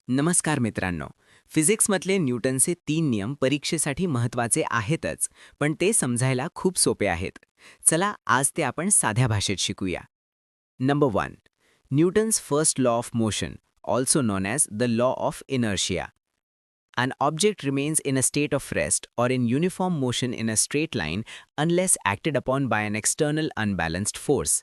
नमस्कार मित्रांनो. फिजिक्समधले न्यूटनचे 3 नियम परीक्षेसाठी महत्त्वाचे आहेतच, पण ते समजायला खूप सोपे आहेत. चला आज ते आपण साध्या भाषेत शिकूया. Number 1. Newton's first law of motion, also non as the law of inertia. An object remains in a state of rest or in uniform motion in a straight line unless acted upon by an external unbalanced force.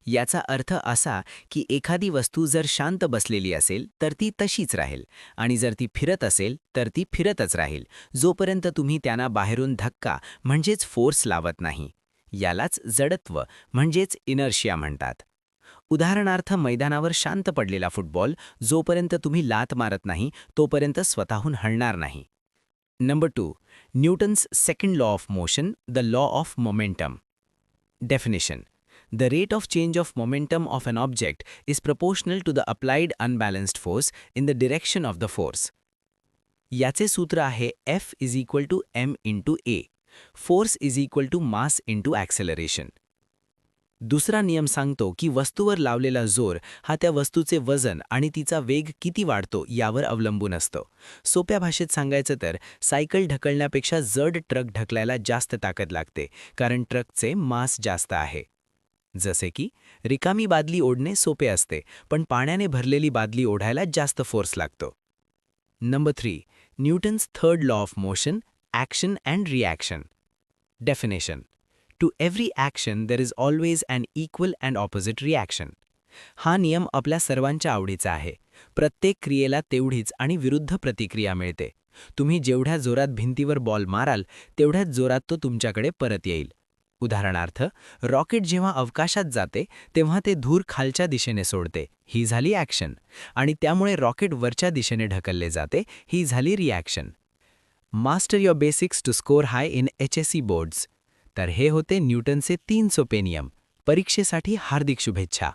याचा अर्थ असा की एखादी वस्तू जर शांत बसलेली असेल तर ती तशीच राहील आणि जर ती फिरत असेल तर ती फिरतच राहील जोपर्यंत तुम्ही त्यांना बाहेरून धक्का म्हणजेच फोर्स लावत नाही. यालाच जडत्व म्हणजेच इनर्शिया म्हणतात. उदाहरणार्थ मैदानावर शांत पडलेला फुटबॉल जोपर्यंत तुम्ही लात मारत नाही तोपर्यंत स्वतःहून हलणार नाही. Number 2. Newton's second law of motion, the law of momentum. Definition. The rate of change of momentum of an object is proportional to the applied unbalanced force in the direction of the force. याचे सूत्र आहे F is equal to m into A. Force is equal to mass into acceleration. दुसरा नियम सांगतो की वस्तूवर लावलेला जोर हा त्या वस्तूचे वजन आणि तिचा वेग किती वाढतो यावर अवलंबून असतो. सोप्या भाषेत सांगायचं तर सायकल ढकलण्यापेक्षा जड ट्रक ढकलायला जास्त ताकद लागते, कारण ट्रकचे मास जास्त आहे. जसे की रिकामी बादली ओढणे सोपे असते, पण पाण्याने भरलेली बादली ओढायला जास्त फोर्स लागतो. Number 3. Newton's third law of motion, action and reaction. Definition. To every action there is always an equal and opposite reaction. हा नियम आपल्या सर्वांच्या आवडीचा आहे. प्रत्येक क्रियेला तेवढीच आणि विरुद्ध प्रतिक्रिया मिळते. तुम्ही जेवढ्या जोरात भिंतीवर बॉल माराल तेवढ्याच जोरात तो तुमच्याकडे परत येईल. उदाहरणार्थ, रॉकेट जेव्हा अवकाशात जाते तेव्हा ते धूर खालच्या दिशेने सोडते, ही झाली ॲक्शन, आणि त्यामुळे रॉकेट वरच्या दिशेने ढकलले जाते, ही झाली reaction. Master your basics to score high in HSC boards. तर हे होते न्यूटनचे 3 सोपे नियम. परीक्षेसाठी हार्दिक शुभेच्छा.